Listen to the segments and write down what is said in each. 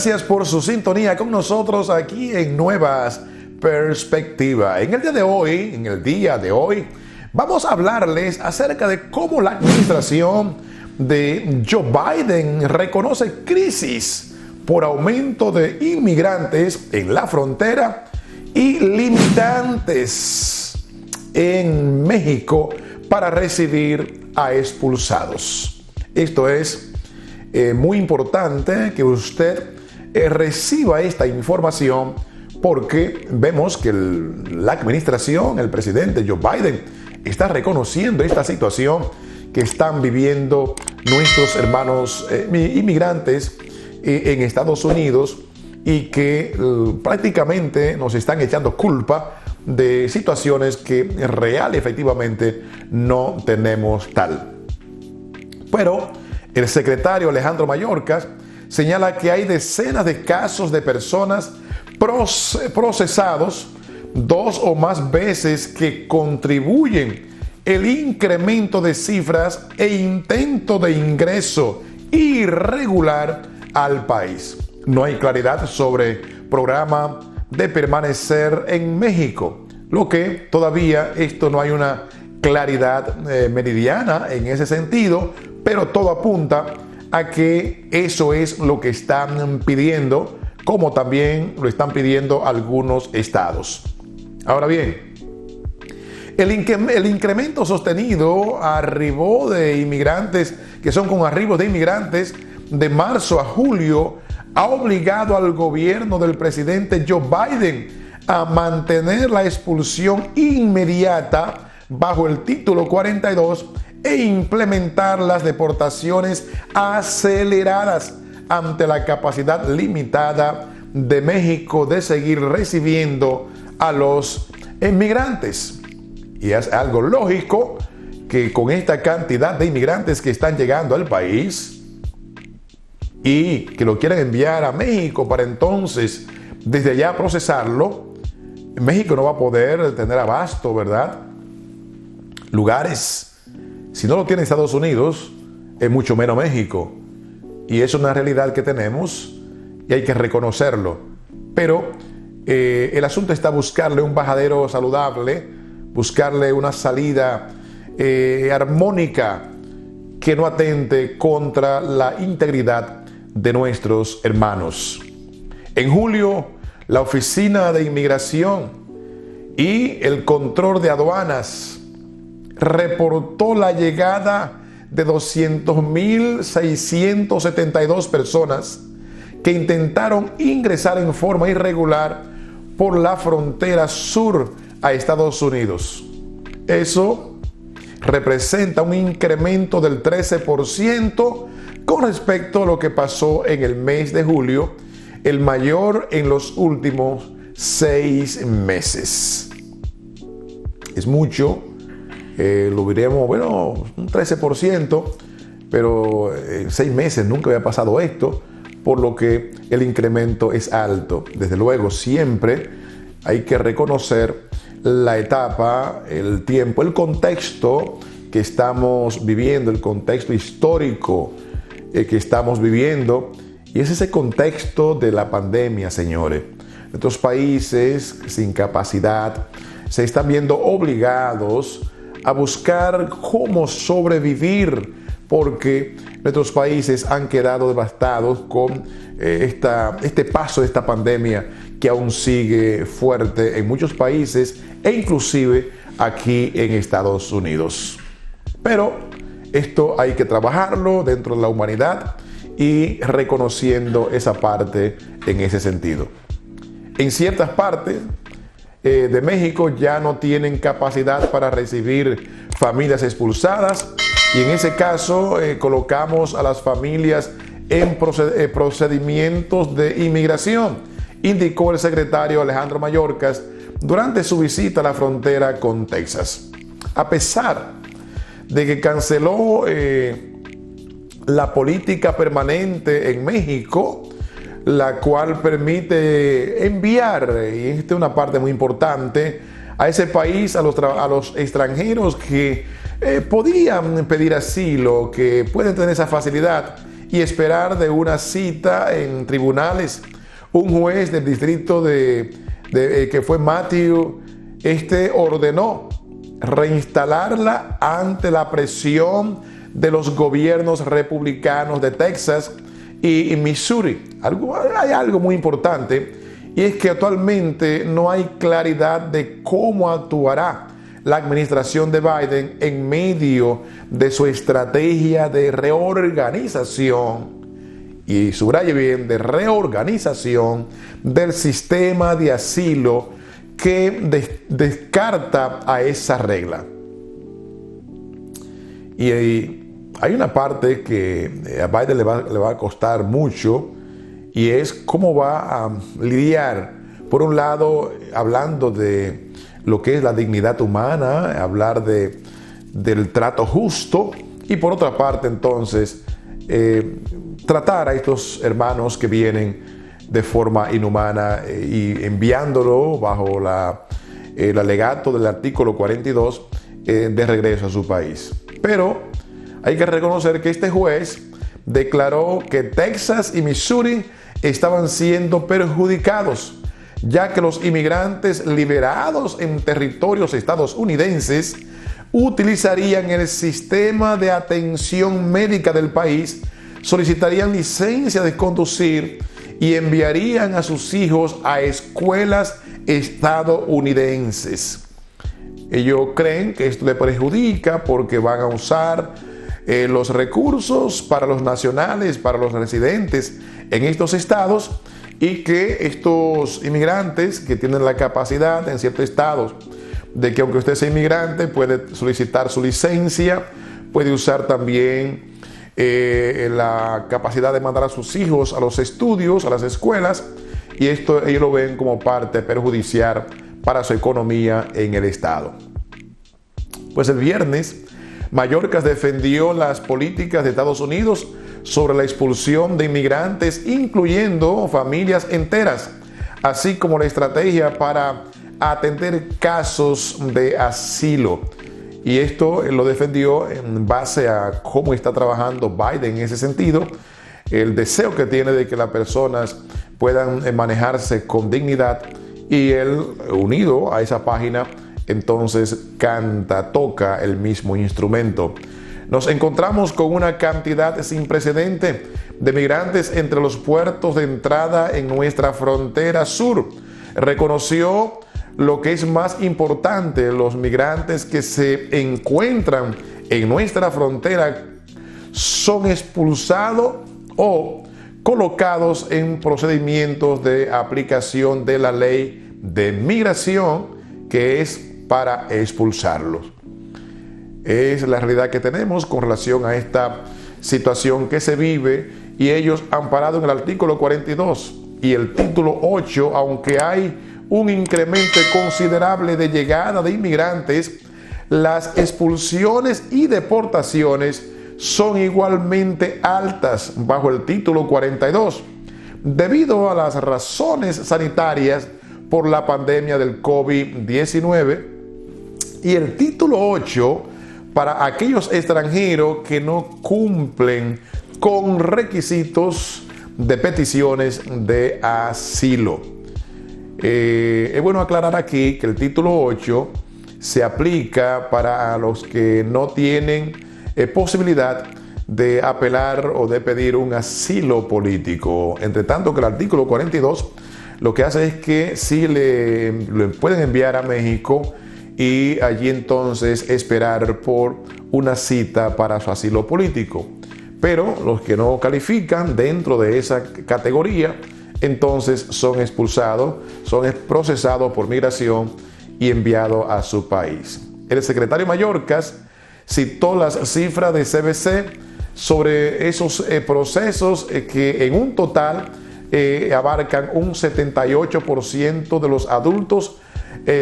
Gracias por su sintonía con nosotros aquí en Nuevas Perspectivas. En el día de hoy, vamos a hablarles acerca de cómo la administración de Joe Biden reconoce crisis por aumento de inmigrantes en la frontera y limitantes en México para recibir a expulsados. Esto es muy importante que usted reciba esta información porque vemos que la administración, el presidente Joe Biden, está reconociendo esta situación que están viviendo nuestros hermanos inmigrantes en Estados Unidos y que prácticamente nos están echando culpa de situaciones que efectivamente no tenemos tal. Pero el secretario Alejandro Mayorkas señala que hay decenas de casos de personas procesados 2 o más veces que contribuyen el incremento de cifras e intento de ingreso irregular al país. No hay claridad sobre programa de permanecer en México, lo que todavía no hay una claridad meridiana en ese sentido, pero todo apunta a que eso es lo que están pidiendo, como también lo están pidiendo algunos estados. Ahora bien, el incremento sostenido de inmigrantes, que son con arribos de inmigrantes de marzo a julio, ha obligado al gobierno del presidente Joe Biden a mantener la expulsión inmediata bajo el título 42 e implementar las deportaciones aceleradas ante la capacidad limitada de México de seguir recibiendo a los inmigrantes. Y es algo lógico que con esta cantidad de inmigrantes que están llegando al país y que lo quieren enviar a México para entonces desde allá procesarlo, México no va a poder tener abasto, ¿verdad? Lugares. Si no lo tiene Estados Unidos, es mucho menos México. Y es una realidad que tenemos y hay que reconocerlo. Pero el asunto está buscarle un bajadero saludable, buscarle una salida armónica que no atente contra la integridad de nuestros hermanos. En julio, la Oficina de Inmigración y el Control de Aduanas reportó la llegada de 200.672 personas que intentaron ingresar en forma irregular por la frontera sur a Estados Unidos. Eso representa un incremento del 13% con respecto a lo que pasó en el mes de julio, el mayor en los últimos 6 meses. Es mucho. Lo diremos, un 13%, pero en 6 meses nunca había pasado esto, por lo que el incremento es alto. Desde luego, siempre hay que reconocer la etapa, el tiempo, el contexto que estamos viviendo, el contexto histórico que estamos viviendo, y es ese contexto de la pandemia, señores. Nuestros países sin capacidad se están viendo obligados a buscar cómo sobrevivir, porque nuestros países han quedado devastados con este paso de esta pandemia que aún sigue fuerte en muchos países e inclusive aquí en Estados Unidos. Pero esto hay que trabajarlo dentro de la humanidad y reconociendo esa parte en ese sentido. En ciertas partes de México ya no tienen capacidad para recibir familias expulsadas y en ese caso colocamos a las familias en procedimientos de inmigración, indicó el secretario Alejandro Mayorkas durante su visita a la frontera con Texas. A pesar de que canceló la política permanente en México, la cual permite enviar, y esta es una parte muy importante, a ese país a los extranjeros que podían pedir asilo, que pueden tener esa facilidad y esperar de una cita en tribunales. Un juez del distrito que fue Matthew, ordenó reinstalarla ante la presión de los gobiernos republicanos de Texas y Missouri. Hay algo muy importante, y es que actualmente no hay claridad de cómo actuará la administración de Biden en medio de su estrategia de reorganización, y subraye bien, de reorganización del sistema de asilo, que descarta a esa regla. Y hay una parte que a Biden le va a costar mucho, y es cómo va a lidiar, por un lado, hablando de lo que es la dignidad humana, hablar del trato justo, y por otra parte, entonces, tratar a estos hermanos que vienen de forma inhumana y enviándolo bajo el alegato del artículo 42 de regreso a su país. Pero hay que reconocer que este juez declaró que Texas y Missouri estaban siendo perjudicados, ya que los inmigrantes liberados en territorios estadounidenses utilizarían el sistema de atención médica del país, solicitarían licencia de conducir y enviarían a sus hijos a escuelas estadounidenses. Ellos creen que esto les perjudica porque van a usar los recursos para los nacionales, para los residentes en estos estados, y que estos inmigrantes que tienen la capacidad en ciertos estados de que, aunque usted sea inmigrante, puede solicitar su licencia, puede usar también la capacidad de mandar a sus hijos a los estudios, a las escuelas, y esto ellos lo ven como parte perjudicial para su economía en el estado. Pues el viernes, Mayorkas defendió las políticas de Estados Unidos sobre la expulsión de inmigrantes, incluyendo familias enteras, así como la estrategia para atender casos de asilo. Y esto lo defendió en base a cómo está trabajando Biden en ese sentido, el deseo que tiene de que las personas puedan manejarse con dignidad, y él, unido a esa página, entonces toca el mismo instrumento. Nos encontramos con una cantidad sin precedente de migrantes entre los puertos de entrada en nuestra frontera sur. Reconoció lo que es más importante: los migrantes que se encuentran en nuestra frontera son expulsados o colocados en procedimientos de aplicación de la ley de migración, que es para expulsarlos. Es la realidad que tenemos con relación a esta situación que se vive, y ellos, amparados en el artículo 42 y el título 8, aunque hay un incremento considerable de llegada de inmigrantes, las expulsiones y deportaciones son igualmente altas bajo el título 42, debido a las razones sanitarias por la pandemia del COVID-19, y el título 8 para aquellos extranjeros que no cumplen con requisitos de peticiones de asilo. Es bueno aclarar aquí que el título 8 se aplica para los que no tienen posibilidad de apelar o de pedir un asilo político. Entre tanto que el artículo 42 lo que hace es que sí le pueden enviar a México, y allí entonces esperar por una cita para su asilo político. Pero los que no califican dentro de esa categoría, entonces son expulsados, son procesados por migración y enviados a su país. El secretario Mayorkas citó las cifras de CBC sobre esos procesos que en un total abarcan un 78% de los adultos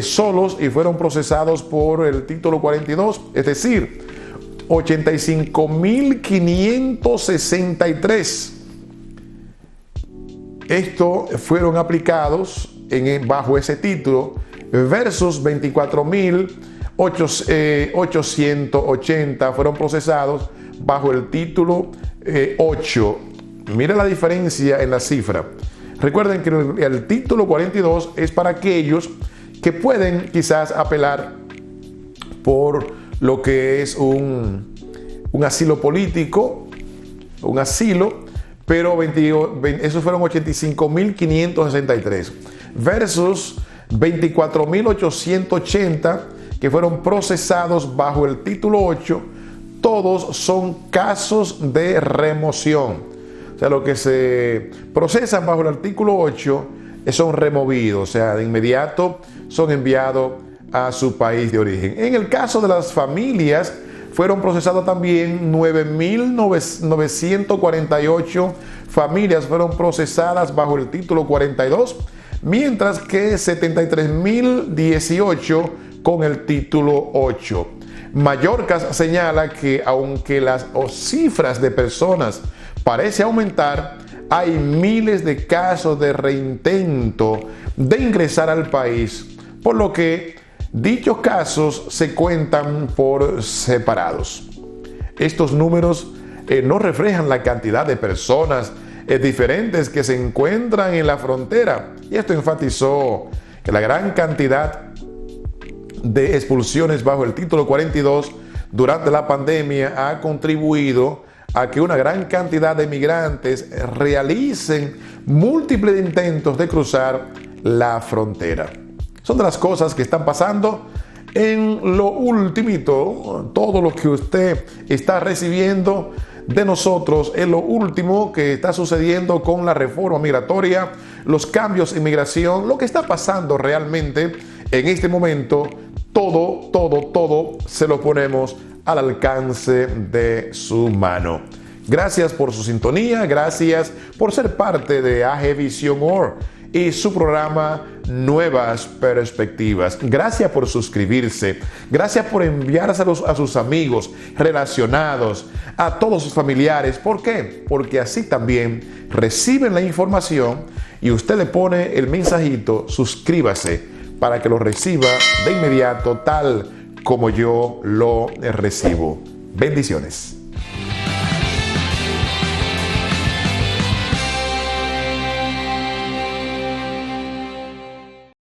solos y fueron procesados por el título 42, es decir, 85.563. Estos fueron aplicados bajo ese título versus 24.880 fueron procesados bajo el título 8. Mira la diferencia en la cifra. Recuerden que el título 42 es para aquellos que pueden quizás apelar por lo que es un asilo político, un asilo, pero esos fueron 85.563 versus 24.880 que fueron procesados bajo el título 8. Todos son casos de remoción. O sea, lo que se procesan bajo el artículo 8 son removidos, o sea, de inmediato son enviados a su país de origen. En el caso de las familias, fueron procesadas también 9.948 familias fueron procesadas bajo el título 42, mientras que 73.018 con el título 8. Mallorca señala que aunque las cifras de personas parece aumentar, hay miles de casos de reintento de ingresar al país, por lo que dichos casos se cuentan por separados. Estos números no reflejan la cantidad de personas diferentes que se encuentran en la frontera, y esto enfatizó que la gran cantidad de expulsiones bajo el título 42 durante la pandemia ha contribuido a que una gran cantidad de migrantes realicen múltiples intentos de cruzar la frontera. Son de las cosas que están pasando en lo ultimito. Todo lo que usted está recibiendo de nosotros es lo último que está sucediendo con la reforma migratoria, los cambios en migración, lo que está pasando realmente en este momento. Todo se lo ponemos al alcance de su mano. Gracias por su sintonía, gracias por ser parte de AG Vision Or y su programa Nuevas Perspectivas. Gracias por suscribirse, gracias por enviárselos a sus amigos, relacionados, a todos sus familiares. ¿Por qué? Porque así también reciben la información y usted le pone el mensajito, suscríbase, para que lo reciba de inmediato tal como yo lo recibo. Bendiciones.